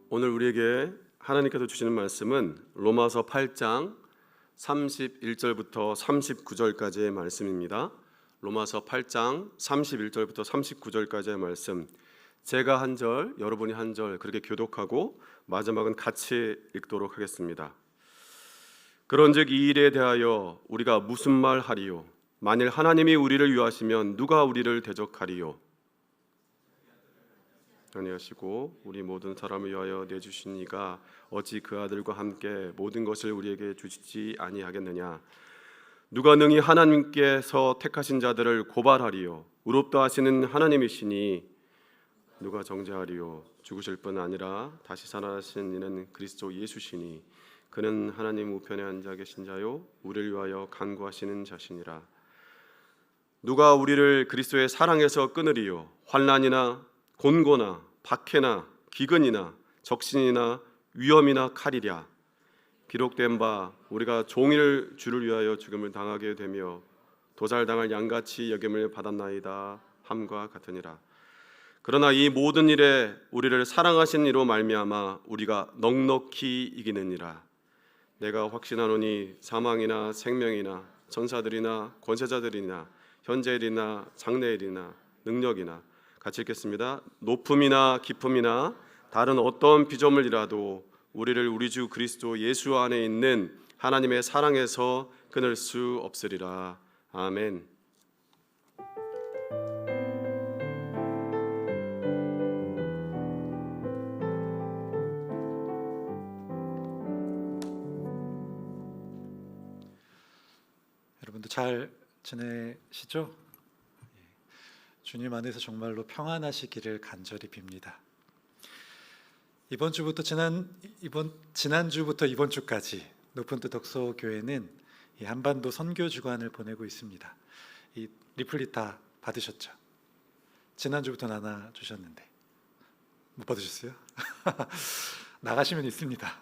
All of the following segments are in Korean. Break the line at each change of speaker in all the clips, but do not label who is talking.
오늘 우리에게 하나님께서 주시는 말씀은 로마서 8장 31절부터 39절까지의 말씀입니다. 로마서 8장 31절부터 39절까지의 말씀, 제가 한 절, 여러분이 한 절 그렇게 교독하고 마지막은 같이 읽도록 하겠습니다. 그런즉 이 일에 대하여 우리가 무슨 말 하리요? 만일 하나님이 우리를 위하시면 누가 우리를 대적하리요? 아니하시고 우리 모든 사람을 위하여 내주신 이가 어찌 그 아들과 함께 모든 것을 우리에게 주시지 아니하겠느냐? 누가 능히 하나님께서 택하신 자들을 고발하리요? 의롭다 하시는 하나님이시니 누가 정죄하리요? 죽으실 뿐 아니라 다시 살아나신 이는 그리스도 예수시니 그는 하나님 우편에 앉아 계신 자요 우리를 위하여 간구하시는 자시니라. 누가 우리를 그리스도의 사랑에서 끊으리요? 환난이나 곤고나 박해나 기근이나 적신이나 위험이나 칼이랴. 기록된 바 우리가 종일 주를 위하여 죽음을 당하게 되며 도살당할 양같이 여김을 받았나이다 함과 같으니라. 그러나 이 모든 일에 우리를 사랑하신 이로 말미암아 우리가 넉넉히 이기느니라. 내가 확신하노니 사망이나 생명이나 천사들이나 권세자들이나 현재일이나 장래일이나 능력이나, 같이 읽겠습니다. 높음이나 깊음이나 다른 어떤 피조물이라도 우리를 우리 주 그리스도 예수 안에 있는 하나님의 사랑에서 끊을 수 없으리라. 아멘.
여러분도 잘 지내시죠? 주님 안에서 정말로 평안하시기를 간절히 빕니다. 이번 지난주부터 이번 주까지 높은 뜻 덕소 교회는 한반도 선교 주간을 보내고 있습니다. 이 리플릿 다 받으셨죠? 지난주부터 나눠 주셨는데 못 받으셨어요? 나가시면 있습니다.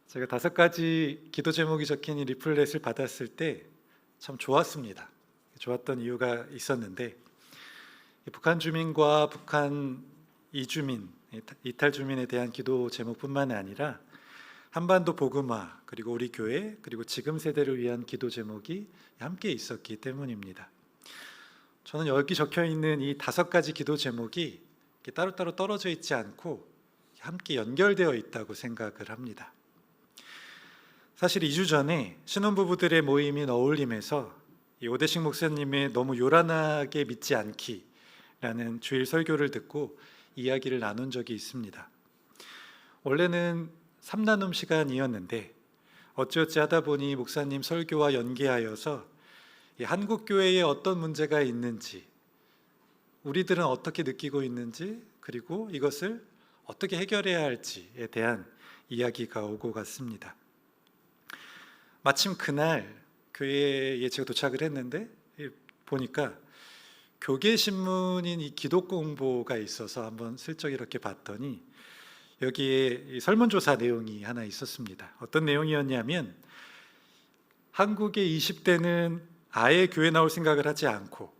제가 5가지 기도 제목이 적힌 이 리플렛을 받았을 때 참 좋았습니다. 좋았던 이유가 있었는데, 북한 주민과 북한 이주민, 이탈 주민에 대한 기도 제목뿐만 아니라 한반도 복음화, 그리고 우리 교회, 그리고 지금 세대를 위한 기도 제목이 함께 있었기 때문입니다. 저는 여기 적혀 있는 이 5가지 기도 제목이 따로따로 떨어져 있지 않고 함께 연결되어 있다고 생각을 합니다. 사실 2주 전에 신혼부부들의 모임인 어울림에서 이 오대식 목사님의 너무 요란하게 믿지 않기라는 주일 설교를 듣고 이야기를 나눈 적이 있습니다. 원래는 3나눔 시간이었는데 어찌어찌 하다 보니 목사님 설교와 연계하여서 한국 교회에 어떤 문제가 있는지, 우리들은 어떻게 느끼고 있는지, 그리고 이것을 어떻게 해결해야 할지에 대한 이야기가 오고 갔습니다. 마침 그날 교회에 제가 도착을 했는데 보니까 교계신문인 이 기독공보가 있어서 한번 슬쩍 이렇게 봤더니 여기에 설문조사 내용이 하나 있었습니다. 어떤 내용이었냐면, 한국의 20대는 아예 교회 나올 생각을 하지 않고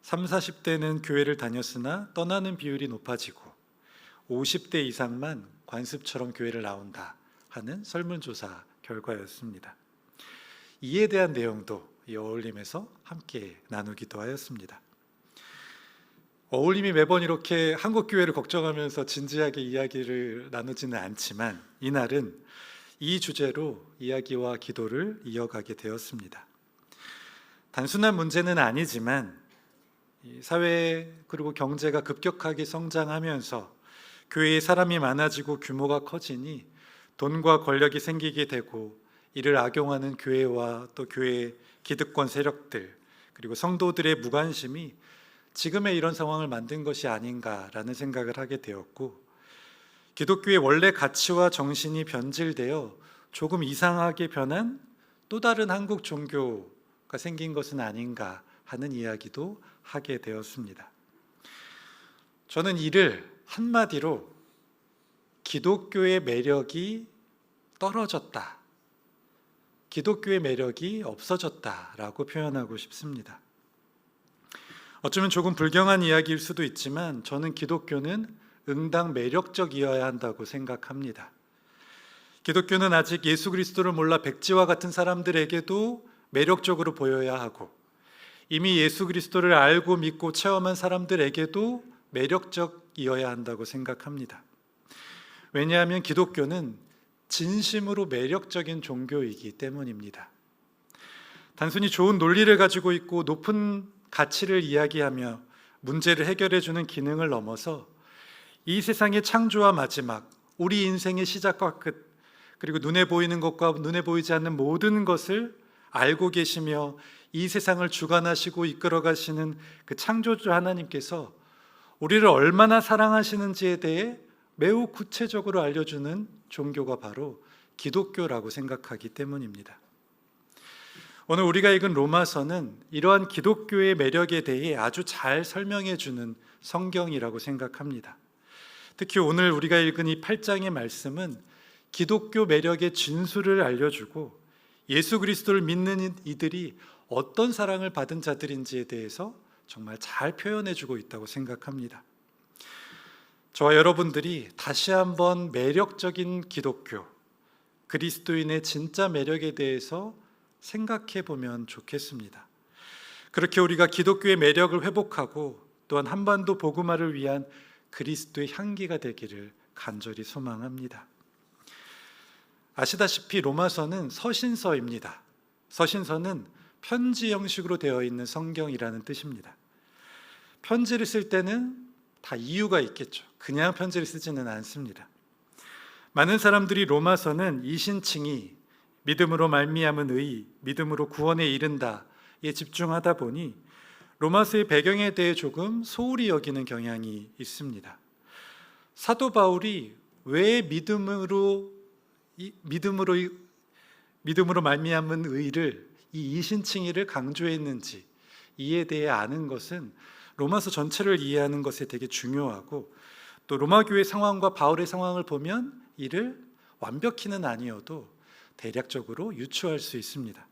30, 40대는 교회를 다녔으나 떠나는 비율이 높아지고 50대 이상만 관습처럼 교회를 나온다 하는 설문조사 결과였습니다. 이에 대한 내용도 이 어울림에서 함께 나누기도 하였습니다. 어울림이 매번 이렇게 한국 교회를 걱정하면서 진지하게 이야기를 나누지는 않지만 이날은 이 주제로 이야기와 기도를 이어가게 되었습니다. 단순한 문제는 아니지만 사회 그리고 경제가 급격하게 성장하면서 교회에 사람이 많아지고 규모가 커지니 돈과 권력이 생기게 되고, 이를 악용하는 교회와 또 교회 기득권 세력들, 그리고 성도들의 무관심이 지금의 이런 상황을 만든 것이 아닌가라는 생각을 하게 되었고, 기독교의 원래 가치와 정신이 변질되어 조금 이상하게 변한 또 다른 한국 종교가 생긴 것은 아닌가 하는 이야기도 하게 되었습니다. 저는 이를 한마디로 기독교의 매력이 떨어졌다, 기독교의 매력이 없어졌다라고 표현하고 싶습니다. 어쩌면 조금 불경한 이야기일 수도 있지만 저는 기독교는 응당 매력적이어야 한다고 생각합니다. 기독교는 아직 예수 그리스도를 몰라 백지와 같은 사람들에게도 매력적으로 보여야 하고, 이미 예수 그리스도를 알고 믿고 체험한 사람들에게도 매력적이어야 한다고 생각합니다. 왜냐하면 기독교는 진심으로 매력적인 종교이기 때문입니다. 단순히 좋은 논리를 가지고 있고 높은 가치를 이야기하며 문제를 해결해 주는 기능을 넘어서 이 세상의 창조와 마지막, 우리 인생의 시작과 끝, 그리고 눈에 보이는 것과 눈에 보이지 않는 모든 것을 알고 계시며 이 세상을 주관하시고 이끌어 가시는 그 창조주 하나님께서 우리를 얼마나 사랑하시는지에 대해 매우 구체적으로 알려주는 종교가 바로 기독교라고 생각하기 때문입니다. 오늘 우리가 읽은 로마서는 이러한 기독교의 매력에 대해 아주 잘 설명해 주는 성경이라고 생각합니다. 특히 오늘 우리가 읽은 이 8장의 말씀은 기독교 매력의 진수를 알려주고 예수 그리스도를 믿는 이들이 어떤 사랑을 받은 자들인지에 대해서 정말 잘 표현해 주고 있다고 생각합니다. 저와 여러분들이 다시 한번 매력적인 기독교, 그리스도인의 진짜 매력에 대해서 생각해 보면 좋겠습니다. 그렇게 우리가 기독교의 매력을 회복하고 또한 한반도 복음화를 위한 그리스도의 향기가 되기를 간절히 소망합니다. 아시다시피 로마서는 서신서입니다. 서신서는 편지 형식으로 되어 있는 성경이라는 뜻입니다. 편지를 쓸 때는 다 이유가 있겠죠. 그냥 편지를 쓰지는 않습니다. 많은 사람들이 로마서는 이신칭이 믿음으로 말미암은 의, 믿음으로 구원에 이른다에 집중하다 보니 로마서의 배경에 대해 조금 소홀히 여기는 경향이 있습니다. 사도 바울이 왜 믿음으로 말미암은 의를, 이 이신칭의를 강조했는지 이에 대해 아는 것은 로마서 전체를 이해하는 것에 되게 중요하고, 또 로마 교회 상황과 바울의 상황을 보면 이를 완벽히는 아니어도 대략적으로 유추할 수 있습니다.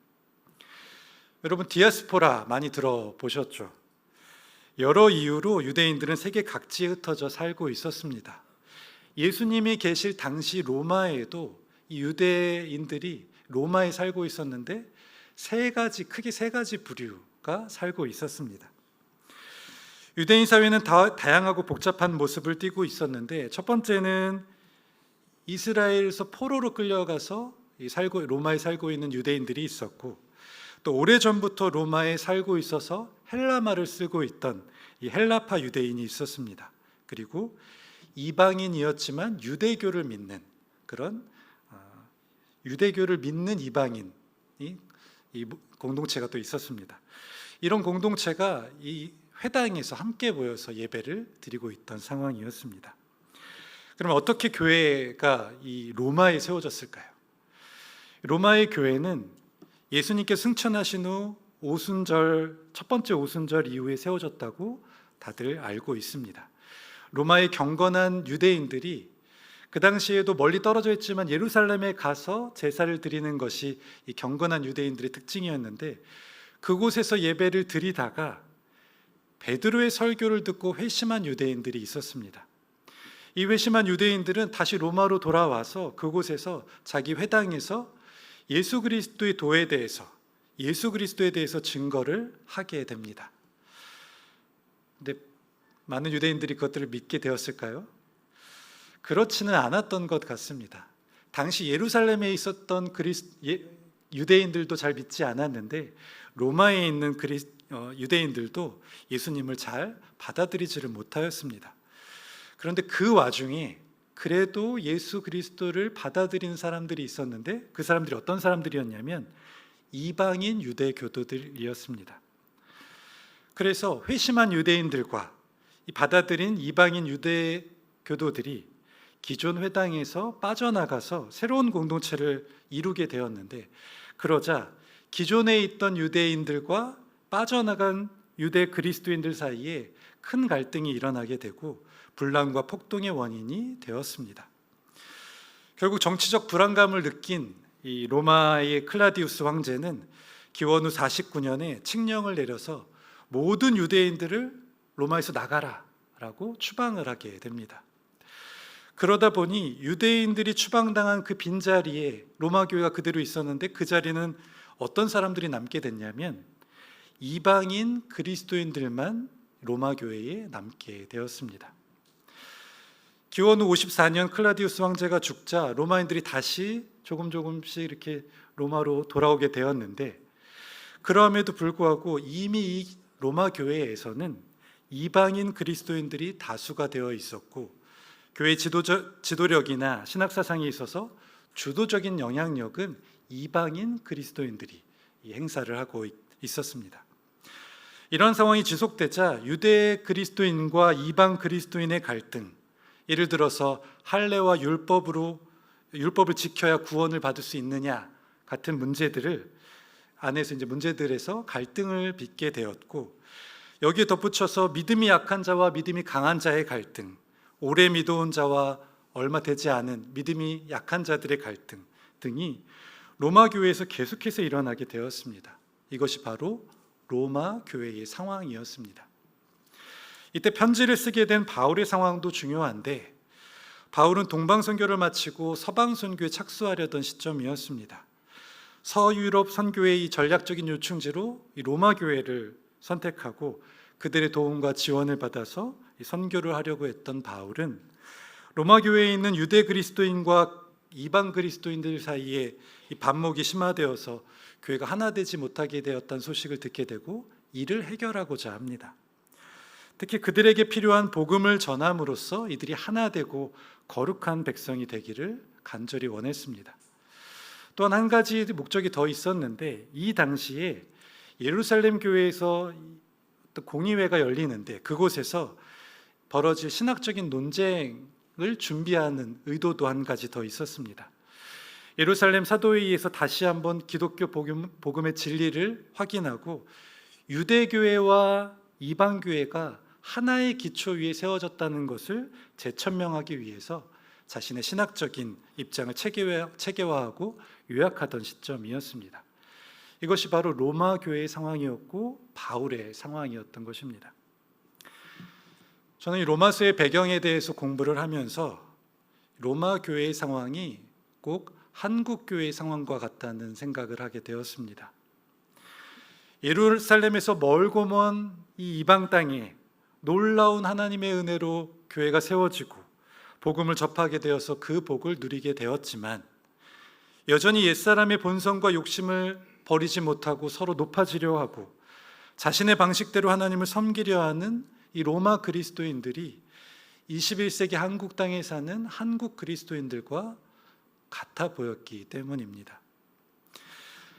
여러분, 디아스포라 많이 들어보셨죠? 여러 이유로 유대인들은 세계 각지에 흩어져 살고 있었습니다. 예수님이 계실 당시 로마에도 이 유대인들이 로마에 살고 있었는데 크게 세 가지 부류가 살고 있었습니다. 유대인 사회는 다양하고 복잡한 모습을 띠고 있었는데, 첫 번째는 이스라엘에서 포로로 끌려가서 로마에 살고 있는 유대인들이 있었고, 또 오래전부터 로마에 살고 있어서 헬라말을 쓰고 있던 이 헬라파 유대인이 있었습니다. 그리고 이방인이었지만 유대교를 믿는 이방인이 이 공동체가 또 있었습니다. 이런 공동체가 이 회당에서 함께 모여서 예배를 드리고 있던 상황이었습니다. 그러면 어떻게 교회가 이 로마에 세워졌을까요? 로마의 교회는 예수님께 승천하신 후 첫 번째 오순절 이후에 세워졌다고 다들 알고 있습니다. 로마의 경건한 유대인들이 그 당시에도 멀리 떨어져 있지만 예루살렘에 가서 제사를 드리는 것이 이 경건한 유대인들의 특징이었는데, 그곳에서 예배를 드리다가 베드로의 설교를 듣고 회심한 유대인들이 있었습니다. 이 회심한 유대인들은 다시 로마로 돌아와서 그곳에서 자기 회당에서 예수 그리스도에 대해서 증거를 하게 됩니다. 근데 많은 유대인들이 그것들을 믿게 되었을까요? 그렇지는 않았던 것 같습니다. 당시 예루살렘에 있었던 유대인들도 잘 믿지 않았는데, 로마에 있는 유대인들도 예수님을 잘 받아들이지를 못하였습니다. 그런데 그 와중에 그래도 예수 그리스도를 받아들인 사람들이 있었는데, 그 사람들이 어떤 사람들이었냐면 이방인 유대 교도들이었습니다. 그래서 회심한 유대인들과 받아들인 이방인 유대 교도들이 기존 회당에서 빠져나가서 새로운 공동체를 이루게 되었는데, 그러자 기존에 있던 유대인들과 빠져나간 유대 그리스도인들 사이에 큰 갈등이 일어나게 되고 분란과 폭동의 원인이 되었습니다. 결국 정치적 불안감을 느낀 이 로마의 클라디우스 황제는 기원 후 49년에 칙령을 내려서 모든 유대인들을 로마에서 나가라라고 추방을 하게 됩니다. 그러다 보니 유대인들이 추방당한 그 빈자리에 로마 교회가 그대로 있었는데 그 자리는 어떤 사람들이 남게 됐냐면 이방인 그리스도인들만 로마 교회에 남게 되었습니다. 기원 후 54년 클라디우스 황제가 죽자 로마인들이 다시 조금씩 이렇게 로마로 돌아오게 되었는데, 그럼에도 불구하고 이미 이 로마 교회에서는 이방인 그리스도인들이 다수가 되어 있었고, 교회 지도력이나 신학 사상에 있어서 주도적인 영향력은 이방인 그리스도인들이 이 행사를 하고 있었습니다. 이런 상황이 지속되자 유대 그리스도인과 이방 그리스도인의 갈등, 예를 들어서 할례와 율법을 지켜야 구원을 받을 수 있느냐 같은 문제들을 안에서 문제들에서 갈등을 빚게 되었고, 여기에 덧붙여서 믿음이 약한 자와 믿음이 강한 자의 갈등, 오래 믿어온 자와 얼마 되지 않은 믿음이 약한 자들의 갈등 등이 로마 교회에서 계속해서 일어나게 되었습니다. 이것이 바로 로마 교회의 상황이었습니다. 이때 편지를 쓰게 된 바울의 상황도 중요한데, 바울은 동방 선교를 마치고 서방 선교에 착수하려던 시점이었습니다. 서유럽 선교의 전략적인 요충지로 이 로마 교회를 선택하고 그들의 도움과 지원을 받아서 선교를 하려고 했던 바울은 로마 교회에 있는 유대 그리스도인과 이방 그리스도인들 사이에 이 반목이 심화되어서 교회가 하나 되지 못하게 되었다는 소식을 듣게 되고 이를 해결하고자 합니다. 특히 그들에게 필요한 복음을 전함으로써 이들이 하나 되고 거룩한 백성이 되기를 간절히 원했습니다. 또한 한 가지 목적이 더 있었는데, 이 당시에 예루살렘 교회에서 공의회가 열리는데 그곳에서 벌어질 신학적인 논쟁을 준비하는 의도도 한 가지 더 있었습니다. 예루살렘 사도회의에서 다시 한번 기독교 복음의 진리를 확인하고 유대교회와 이방교회가 하나의 기초 위에 세워졌다는 것을 재천명하기 위해서 자신의 신학적인 입장을 체계화하고 요약하던 시점이었습니다. 이것이 바로 로마 교회의 상황이었고 바울의 상황이었던 것입니다. 저는 이 로마서의 배경에 대해서 공부를 하면서 로마 교회의 상황이 꼭 한국 교회의 상황과 같다는 생각을 하게 되었습니다. 예루살렘에서 멀고 먼 이 이방 땅에 놀라운 하나님의 은혜로 교회가 세워지고 복음을 접하게 되어서 그 복을 누리게 되었지만, 여전히 옛사람의 본성과 욕심을 버리지 못하고 서로 높아지려 하고 자신의 방식대로 하나님을 섬기려 하는 이 로마 그리스도인들이 21세기 한국 땅에 사는 한국 그리스도인들과 같아 보였기 때문입니다.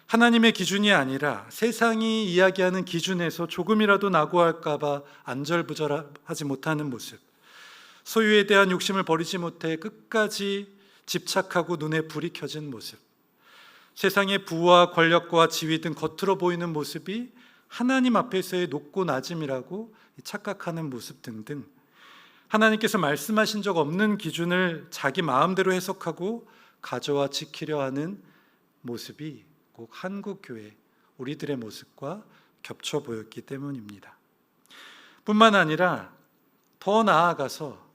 하나님의 기준이 아니라 세상이 이야기하는 기준에서 조금이라도 낙오할까 봐 안절부절하지 못하는 모습, 소유에 대한 욕심을 버리지 못해 끝까지 집착하고 눈에 불이 켜진 모습, 세상의 부와 권력과 지위 등 겉으로 보이는 모습이 하나님 앞에서의 높고 낮음이라고 착각하는 모습 등등, 하나님께서 말씀하신 적 없는 기준을 자기 마음대로 해석하고 가져와 지키려 하는 모습이 꼭 한국교회 우리들의 모습과 겹쳐 보였기 때문입니다. 뿐만 아니라 더 나아가서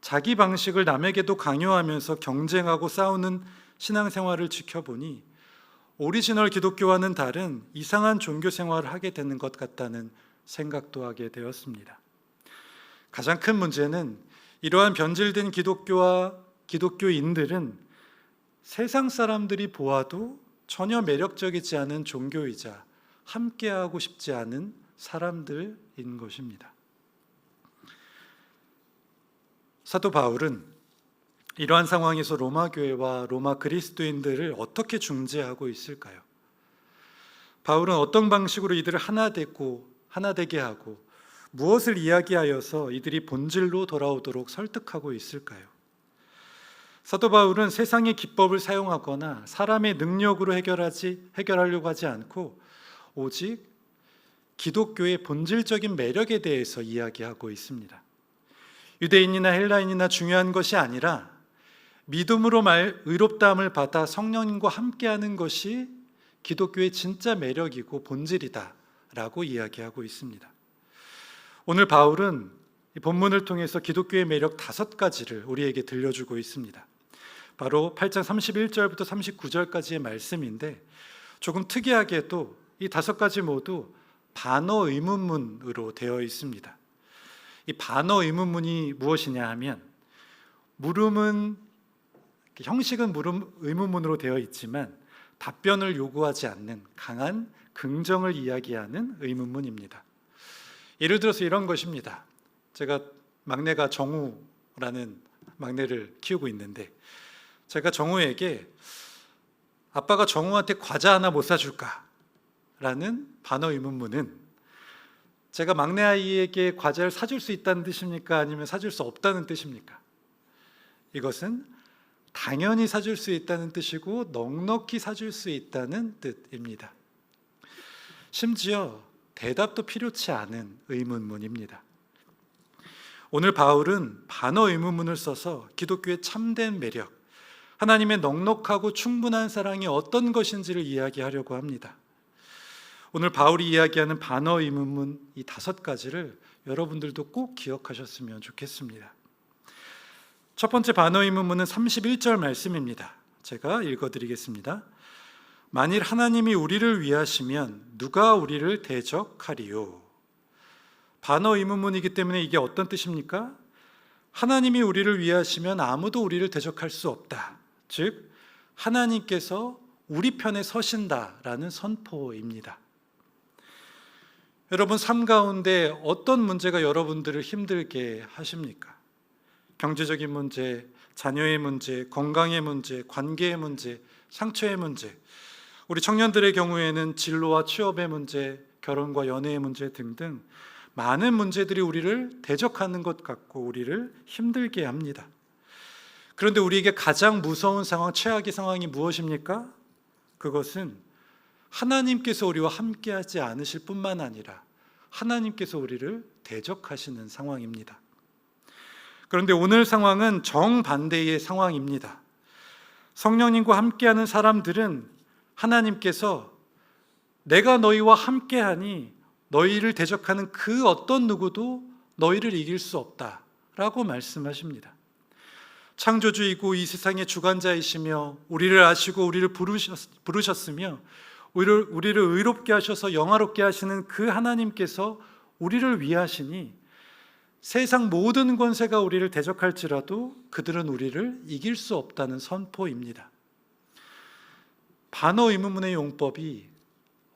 자기 방식을 남에게도 강요하면서 경쟁하고 싸우는 신앙생활을 지켜보니 오리지널 기독교와는 다른 이상한 종교 생활을 하게 되는 것 같다는 생각도 하게 되었습니다. 가장 큰 문제는 이러한 변질된 기독교와 기독교인들은 세상 사람들이 보아도 전혀 매력적이지 않은 종교이자 함께하고 싶지 않은 사람들인 것입니다. 사도 바울은 이러한 상황에서 로마 교회와 로마 그리스도인들을 어떻게 중재하고 있을까요? 바울은 어떤 방식으로 이들을 하나 되게 하고 무엇을 이야기하여서 이들이 본질로 돌아오도록 설득하고 있을까요? 사도 바울은 세상의 기법을 사용하거나 사람의 능력으로 해결하려고 하지 않고 오직 기독교의 본질적인 매력에 대해서 이야기하고 있습니다. 유대인이나 헬라인이나 중요한 것이 아니라 믿음으로 의롭다함을 받아 성령님과 함께하는 것이 기독교의 진짜 매력이고 본질이다 라고 이야기하고 있습니다. 오늘 바울은 이 본문을 통해서 기독교의 매력 5가지를 우리에게 들려주고 있습니다. 바로 8장 31절부터 39절까지의 말씀인데, 조금 특이하게도 이 5가지 모두 반어 의문문으로 되어 있습니다. 이 반어 의문문이 무엇이냐 하면, 물음은 형식은 물음 의문문으로 되어 있지만 답변을 요구하지 않는 강한 긍정을 이야기하는 의문문입니다. 예를 들어서 이런 것입니다. 제가 막내가 정우라는 막내를 키우고 있는데, 제가 정우에게 아빠가 정우한테 과자 하나 못 사줄까? 라는 반어 의문문은 제가 막내 아이에게 과자를 사줄 수 있다는 뜻입니까? 아니면 사줄 수 없다는 뜻입니까? 이것은 당연히 사줄 수 있다는 뜻이고 넉넉히 사줄 수 있다는 뜻입니다. 심지어 대답도 필요치 않은 의문문입니다. 오늘 바울은 반어 의문문을 써서 기독교의 참된 매력, 하나님의 넉넉하고 충분한 사랑이 어떤 것인지를 이야기하려고 합니다. 오늘 바울이 이야기하는 반어 의문문 이 5가지를 여러분들도 꼭 기억하셨으면 좋겠습니다. 첫 번째 반어 의문문은 31절 말씀입니다. 제가 읽어드리겠습니다. 만일 하나님이 우리를 위하시면 누가 우리를 대적하리요? 반어 의문문이기 때문에 이게 어떤 뜻입니까? 하나님이 우리를 위하시면 아무도 우리를 대적할 수 없다. 즉 하나님께서 우리 편에 서신다라는 선포입니다. 여러분, 삶 가운데 어떤 문제가 여러분들을 힘들게 하십니까? 경제적인 문제, 자녀의 문제, 건강의 문제, 관계의 문제, 상처의 문제, 우리 청년들의 경우에는 진로와 취업의 문제, 결혼과 연애의 문제 등등 많은 문제들이 우리를 대적하는 것 같고 우리를 힘들게 합니다. 그런데 우리에게 가장 무서운 상황, 최악의 상황이 무엇입니까? 그것은 하나님께서 우리와 함께하지 않으실 뿐만 아니라 하나님께서 우리를 대적하시는 상황입니다. 그런데 오늘 상황은 정반대의 상황입니다. 성령님과 함께하는 사람들은 하나님께서 내가 너희와 함께하니 너희를 대적하는 그 어떤 누구도 너희를 이길 수 없다라고 말씀하십니다. 창조주이고 이 세상의 주관자이시며 우리를 아시고 우리를 부르셨으며 우리를 의롭게 하셔서 영화롭게 하시는 그 하나님께서 우리를 위하시니 세상 모든 권세가 우리를 대적할지라도 그들은 우리를 이길 수 없다는 선포입니다. 반어 의문문의 용법이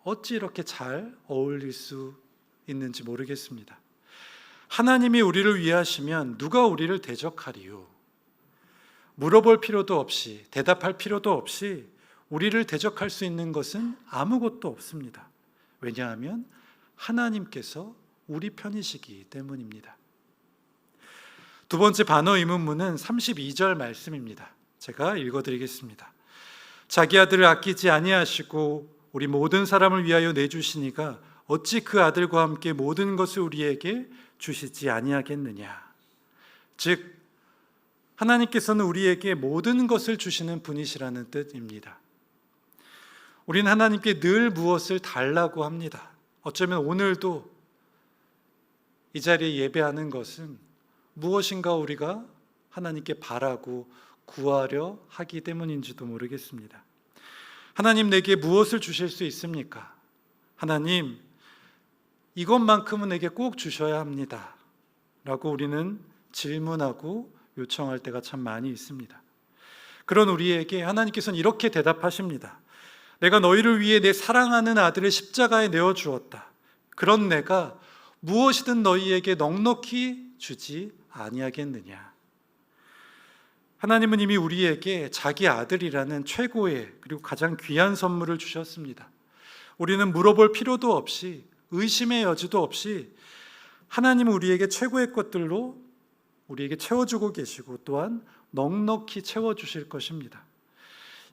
어찌 이렇게 잘 어울릴 수 있는지 모르겠습니다. 하나님이 우리를 위하시면 누가 우리를 대적하리요? 물어볼 필요도 없이, 대답할 필요도 없이 우리를 대적할 수 있는 것은 아무것도 없습니다. 왜냐하면 하나님께서 우리 편이시기 때문입니다. 두 번째 반어 의문문은 32절 말씀입니다. 제가 읽어드리겠습니다. 자기 아들을 아끼지 아니하시고 우리 모든 사람을 위하여 내주시니가 어찌 그 아들과 함께 모든 것을 우리에게 주시지 아니하겠느냐. 즉 하나님께서는 우리에게 모든 것을 주시는 분이시라는 뜻입니다. 우리는 하나님께 늘 무엇을 달라고 합니다. 어쩌면 오늘도 이 자리에 예배하는 것은 무엇인가 우리가 하나님께 바라고 구하려 하기 때문인지도 모르겠습니다. 하나님, 내게 무엇을 주실 수 있습니까? 하나님, 이것만큼은 내게 꼭 주셔야 합니다 라고 우리는 질문하고 요청할 때가 참 많이 있습니다. 그런 우리에게 하나님께서는 이렇게 대답하십니다. 내가 너희를 위해 내 사랑하는 아들을 십자가에 내어주었다. 그런 내가 무엇이든 너희에게 넉넉히 주지 아니하겠느냐. 하나님은 이미 우리에게 자기 아들이라는 최고의 그리고 가장 귀한 선물을 주셨습니다. 우리는 물어볼 필요도 없이 의심의 여지도 없이 하나님은 우리에게 최고의 것들로 우리에게 채워주고 계시고 또한 넉넉히 채워주실 것입니다.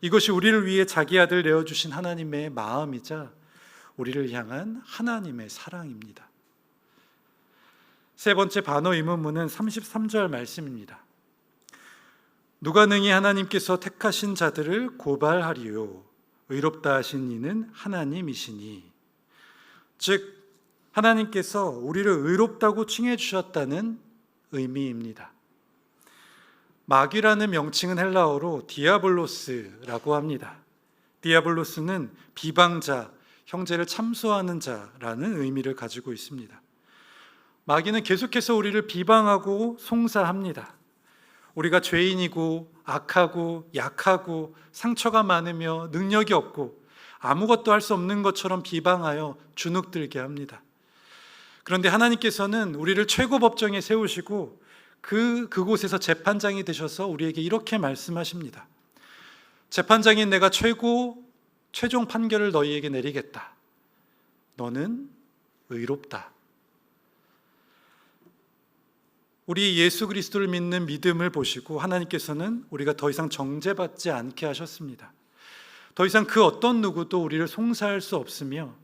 이것이 우리를 위해 자기 아들 내어주신 하나님의 마음이자 우리를 향한 하나님의 사랑입니다. 세 번째 반어 의문문은 33절 말씀입니다. 누가 능히 하나님께서 택하신 자들을 고발하리요? 의롭다 하신 이는 하나님이시니. 즉 하나님께서 우리를 의롭다고 칭해 주셨다는 의미입니다. 마귀라는 명칭은 헬라어로 디아블로스라고 합니다. 디아블로스는 비방자, 형제를 참소하는 자라는 의미를 가지고 있습니다. 마귀는 계속해서 우리를 비방하고 송사합니다. 우리가 죄인이고 악하고 약하고 상처가 많으며 능력이 없고 아무것도 할 수 없는 것처럼 비방하여 주눅들게 합니다. 그런데 하나님께서는 우리를 최고 법정에 세우시고 그곳에서 재판장이 되셔서 우리에게 이렇게 말씀하십니다. 재판장인 내가 최종 판결을 너희에게 내리겠다. 너는 의롭다. 우리 예수 그리스도를 믿는 믿음을 보시고 하나님께서는 우리가 더 이상 정죄받지 않게 하셨습니다. 더 이상 그 어떤 누구도 우리를 송사할 수 없으며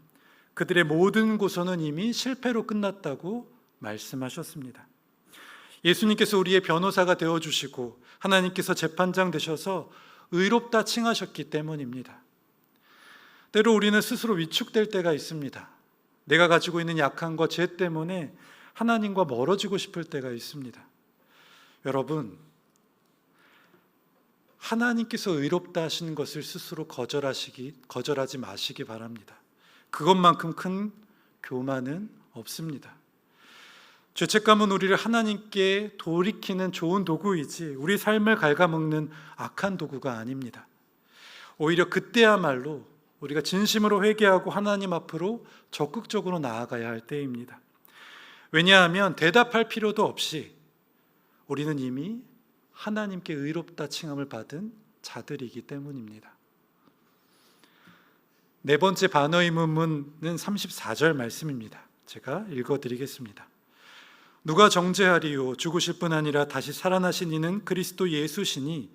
그들의 모든 고소는 이미 실패로 끝났다고 말씀하셨습니다. 예수님께서 우리의 변호사가 되어주시고 하나님께서 재판장 되셔서 의롭다 칭하셨기 때문입니다. 때로 우리는 스스로 위축될 때가 있습니다. 내가 가지고 있는 약함과 죄 때문에 하나님과 멀어지고 싶을 때가 있습니다. 여러분, 하나님께서 의롭다 하시는 것을 스스로 거절하지 마시기 바랍니다. 그것만큼 큰 교만은 없습니다. 죄책감은 우리를 하나님께 돌이키는 좋은 도구이지 우리 삶을 갉아먹는 악한 도구가 아닙니다. 오히려 그때야말로 우리가 진심으로 회개하고 하나님 앞으로 적극적으로 나아가야 할 때입니다. 왜냐하면 대답할 필요도 없이 우리는 이미 하나님께 의롭다 칭함을 받은 자들이기 때문입니다. 네 번째 반어 의문문은 34절 말씀입니다. 제가 읽어드리겠습니다. 누가 정죄하리요? 죽으실 뿐 아니라 다시 살아나신 이는 그리스도 예수시니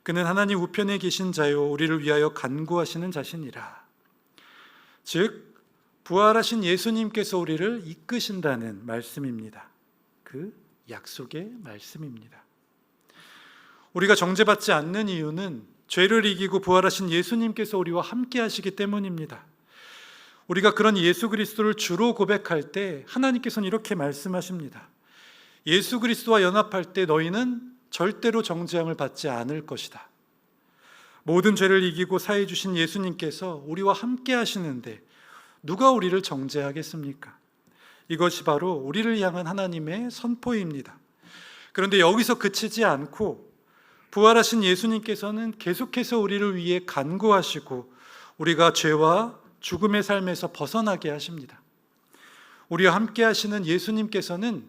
그는 하나님 우편에 계신 자요 우리를 위하여 간구하시는 자시니라. 즉 부활하신 예수님께서 우리를 이끄신다는 말씀입니다. 그 약속의 말씀입니다. 우리가 정죄받지 않는 이유는 죄를 이기고 부활하신 예수님께서 우리와 함께 하시기 때문입니다. 우리가 그런 예수 그리스도를 주로 고백할 때 하나님께서는 이렇게 말씀하십니다. 예수 그리스도와 연합할 때 너희는 절대로 정죄함을 받지 않을 것이다. 모든 죄를 이기고 사해 주신 예수님께서 우리와 함께 하시는데 누가 우리를 정죄하겠습니까? 이것이 바로 우리를 향한 하나님의 선포입니다. 그런데 여기서 그치지 않고 부활하신 예수님께서는 계속해서 우리를 위해 간구하시고 우리가 죄와 죽음의 삶에서 벗어나게 하십니다. 우리와 함께 하시는 예수님께서는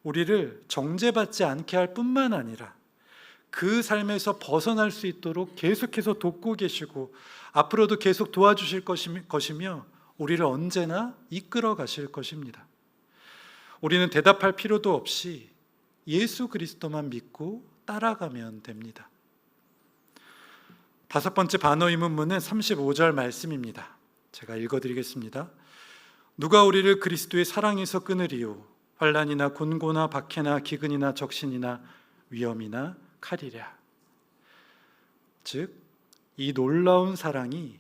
우리를 정죄받지 않게 할 뿐만 아니라 그 삶에서 벗어날 수 있도록 계속해서 돕고 계시고 앞으로도 계속 도와주실 것이며 우리를 언제나 이끌어 가실 것입니다. 우리는 대답할 필요도 없이 예수 그리스도만 믿고 따라가면 됩니다. 다섯 번째 반어 의문문은 35절 말씀입니다. 제가 읽어드리겠습니다. 누가 우리를 그리스도의 사랑에서 끊으리요? 환난이나 곤고나 박해나 기근이나 적신이나 위험이나 칼이랴. 즉, 이 놀라운 사랑이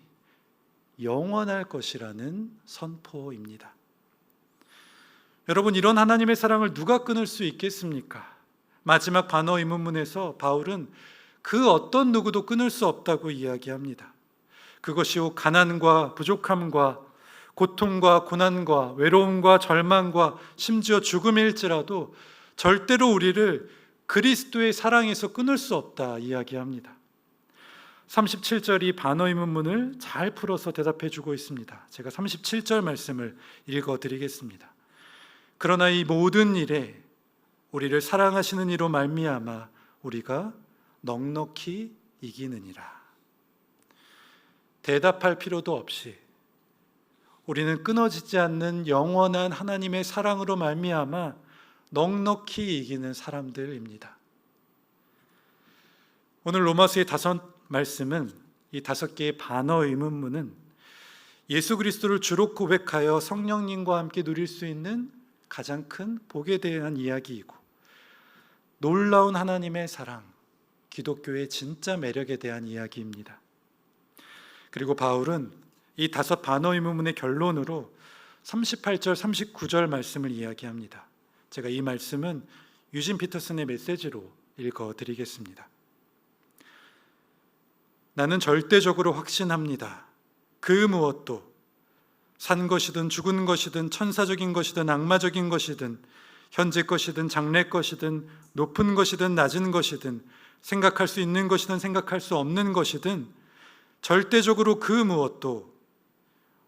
영원할 것이라는 선포입니다. 여러분, 이런 하나님의 사랑을 누가 끊을 수 있겠습니까? 마지막 반어 의문문에서 바울은 그 어떤 누구도 끊을 수 없다고 이야기합니다. 그것이요 가난과 부족함과 고통과 고난과 외로움과 절망과 심지어 죽음일지라도 절대로 우리를 그리스도의 사랑에서 끊을 수 없다 이야기합니다. 37절이 반어 의문문을 잘 풀어서 대답해 주고 있습니다. 제가 37절 말씀을 읽어드리겠습니다. 그러나 이 모든 일에 우리를 사랑하시는 이로 말미암아 우리가 넉넉히 이기느니라. 대답할 필요도 없이 우리는 끊어지지 않는 영원한 하나님의 사랑으로 말미암아 넉넉히 이기는 사람들입니다. 오늘 로마서의 다섯 말씀은 이 다섯 개의 반어 의문문은 예수 그리스도를 주로 고백하여 성령님과 함께 누릴 수 있는 가장 큰 복에 대한 이야기이고 놀라운 하나님의 사랑, 기독교의 진짜 매력에 대한 이야기입니다. 그리고 바울은 이 다섯 반어 의문문의 결론으로 38절, 39절 말씀을 이야기합니다. 제가 이 말씀은 유진 피터슨의 메시지로 읽어드리겠습니다. 나는 절대적으로 확신합니다. 그 무엇도 산 것이든 죽은 것이든 천사적인 것이든 악마적인 것이든 현재 것이든 장래 것이든 높은 것이든 낮은 것이든 생각할 수 있는 것이든 생각할 수 없는 것이든 절대적으로 그 무엇도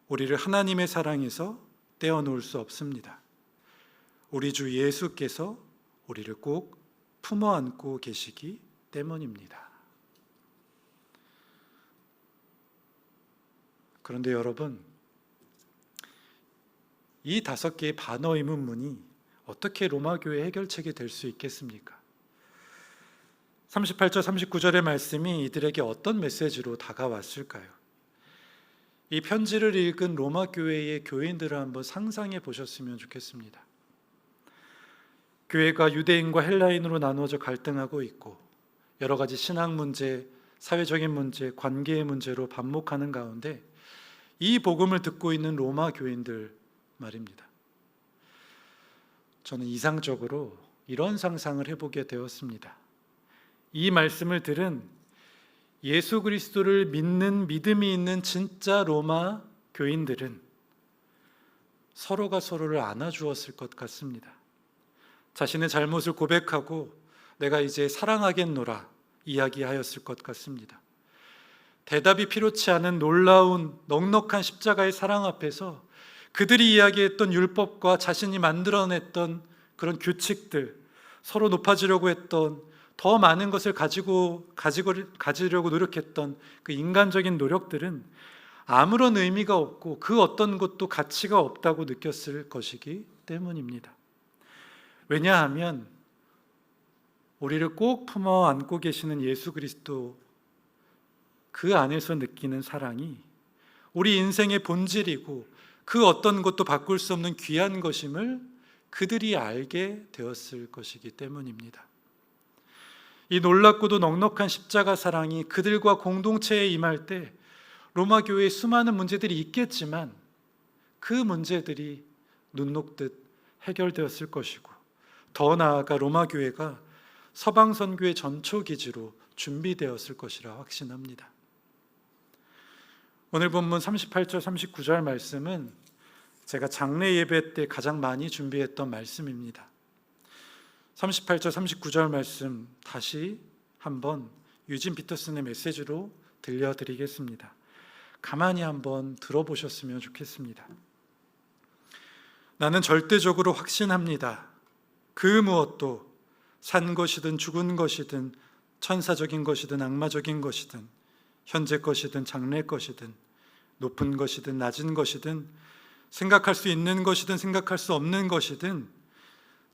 우리를 하나님의 사랑에서 떼어놓을 수 없습니다. 우리 주 예수께서 우리를 꼭 품어 안고 계시기 때문입니다. 그런데 여러분, 이 5개의 반어 의문문이 어떻게 로마 교회 해결책이 될 수 있겠습니까? 38절 39절의 말씀이 이들에게 어떤 메시지로 다가왔을까요? 이 편지를 읽은 로마 교회의 교인들을 한번 상상해 보셨으면 좋겠습니다. 교회가 유대인과 헬라인으로 나누어져 갈등하고 있고 여러 가지 신앙 문제, 사회적인 문제, 관계의 문제로 반목하는 가운데 이 복음을 듣고 있는 로마 교인들 말입니다. 저는 이상적으로 이런 상상을 해보게 되었습니다. 이 말씀을 들은 예수 그리스도를 믿는 믿음이 있는 진짜 로마 교인들은 서로가 서로를 안아주었을 것 같습니다. 자신의 잘못을 고백하고 내가 이제 사랑하겠노라 이야기하였을 것 같습니다. 대답이 필요치 않은 놀라운 넉넉한 십자가의 사랑 앞에서 그들이 이야기했던 율법과 자신이 만들어냈던 그런 규칙들, 서로 높아지려고 했던 더 많은 것을 가지려고 노력했던 그 인간적인 노력들은 아무런 의미가 없고 그 어떤 것도 가치가 없다고 느꼈을 것이기 때문입니다. 왜냐하면 우리를 꼭 품어 안고 계시는 예수 그리스도 그 안에서 느끼는 사랑이 우리 인생의 본질이고 그 어떤 것도 바꿀 수 없는 귀한 것임을 그들이 알게 되었을 것이기 때문입니다. 이 놀랍고도 넉넉한 십자가 사랑이 그들과 공동체에 임할 때 로마 교회에 수많은 문제들이 있겠지만 그 문제들이 눈 녹듯 해결되었을 것이고 더 나아가 로마 교회가 서방 선교의 전초 기지로 준비되었을 것이라 확신합니다. 오늘 본문 38절 39절 말씀은 제가 장례 예배 때 가장 많이 준비했던 말씀입니다. 38절 39절 말씀 다시 한번 유진 피터슨의 메시지로 들려드리겠습니다. 가만히 한번 들어보셨으면 좋겠습니다. 나는 절대적으로 확신합니다. 그 무엇도 산 것이든 죽은 것이든 천사적인 것이든 악마적인 것이든 현재 것이든 장래 것이든 높은 것이든 낮은 것이든 생각할 수 있는 것이든 생각할 수 없는 것이든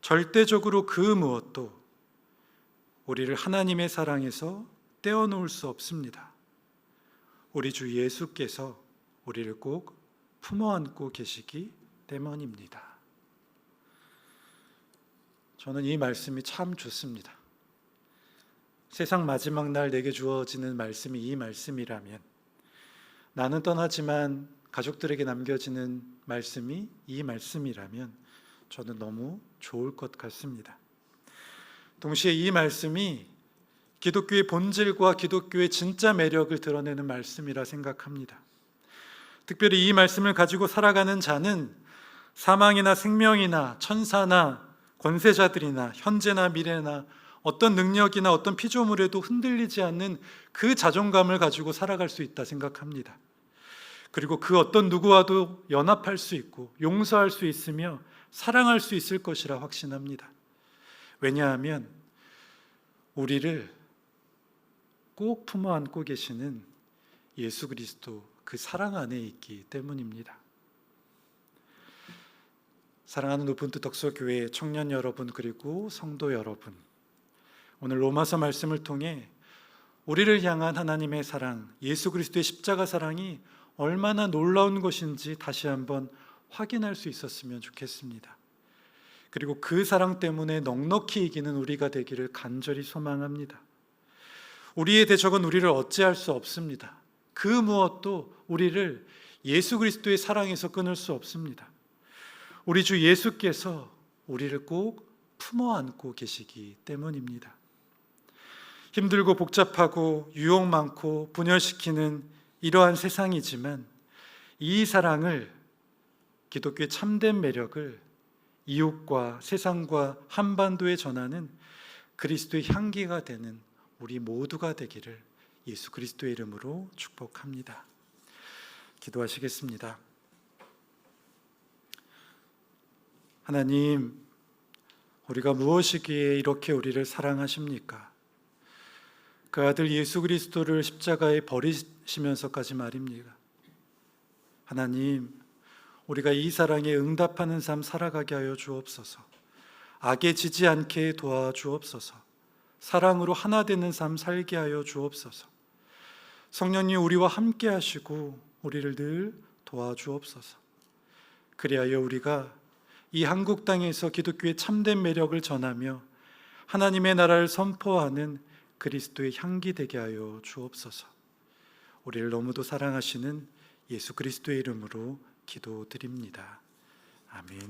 절대적으로 그 무엇도 우리를 하나님의 사랑에서 떼어놓을 수 없습니다. 우리 주 예수께서 우리를 꼭 품어 안고 계시기 때문입니다. 저는 이 말씀이 참 좋습니다. 세상 마지막 날 내게 주어지는 말씀이 이 말씀이라면, 나는 떠나지만 가족들에게 남겨지는 말씀이 이 말씀이라면 저는 너무 좋을 것 같습니다. 동시에 이 말씀이 기독교의 본질과 기독교의 진짜 매력을 드러내는 말씀이라 생각합니다. 특별히 이 말씀을 가지고 살아가는 자는 사망이나 생명이나 천사나 권세자들이나 현재나 미래나 어떤 능력이나 어떤 피조물에도 흔들리지 않는 그 자존감을 가지고 살아갈 수 있다 생각합니다. 그리고 그 어떤 누구와도 연합할 수 있고 용서할 수 있으며 사랑할 수 있을 것이라 확신합니다. 왜냐하면 우리를 꼭 품어 안고 계시는 예수 그리스도 그 사랑 안에 있기 때문입니다. 사랑하는 높은 뜻 덕서교회 청년 여러분, 그리고 성도 여러분, 오늘 로마서 말씀을 통해 우리를 향한 하나님의 사랑, 예수 그리스도의 십자가 사랑이 얼마나 놀라운 것인지 다시 한번 확인할 수 있었으면 좋겠습니다. 그리고 그 사랑 때문에 넉넉히 이기는 우리가 되기를 간절히 소망합니다. 우리의 대적은 우리를 어찌할 수 없습니다. 그 무엇도 우리를 예수 그리스도의 사랑에서 끊을 수 없습니다. 우리 주 예수께서 우리를 꼭 품어 안고 계시기 때문입니다. 힘들고 복잡하고 유혹 많고 분열시키는 이러한 세상이지만 이 사랑을, 기독교의 참된 매력을 이웃과 세상과 한반도에 전하는 그리스도의 향기가 되는 우리 모두가 되기를 예수 그리스도의 이름으로 축복합니다. 기도하시겠습니다. 하나님, 우리가 무엇이기에 이렇게 우리를 사랑하십니까? 그 아들 예수 그리스도를 십자가에 버리시면서까지 말입니다. 하나님, 우리가 이 사랑에 응답하는 삶 살아가게 하여 주옵소서. 악에 지지 않게 도와주옵소서. 사랑으로 하나 되는 삶 살게 하여 주옵소서. 성령님, 우리와 함께 하시고 우리를 늘 도와주옵소서. 그리하여 우리가 이 한국 땅에서 기독교의 참된 매력을 전하며 하나님의 나라를 선포하는 그리스도의 향기 되게 하여 주옵소서. 우리를 너무도 사랑하시는 예수 그리스도의 이름으로 기도드립니다. 아멘.